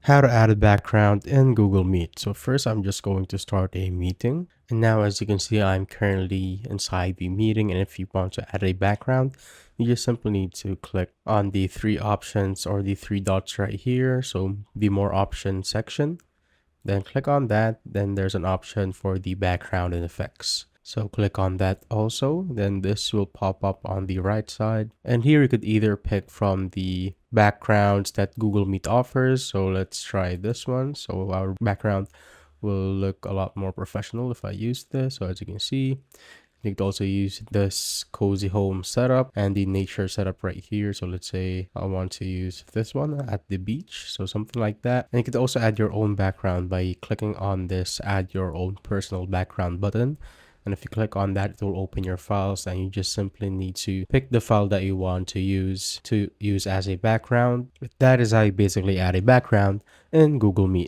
How to add a background in Google Meet. So first, I'm just going to start a meeting. And now, as you can see, I'm currently inside the meeting. And if you want to add a background, you just simply need to click on the three options or the three dots right here. So the more options section, then click on that. Then there's an option for the background and effects. So click on that also, then this will pop up on the right side. And here you could either pick from the backgrounds that Google Meet offers. So let's try this one. So our background will look a lot more professional if I use this. So as you can see, you could also use this cozy home setup and the nature setup right here. So let's say I want to use this one at the beach. So something like that. And you could also add your own background by clicking on this add your own personal background button. And if you click on that, it will open your files and you just simply need to pick the file that you want to use as a background. That is how you basically add a background in Google Meet.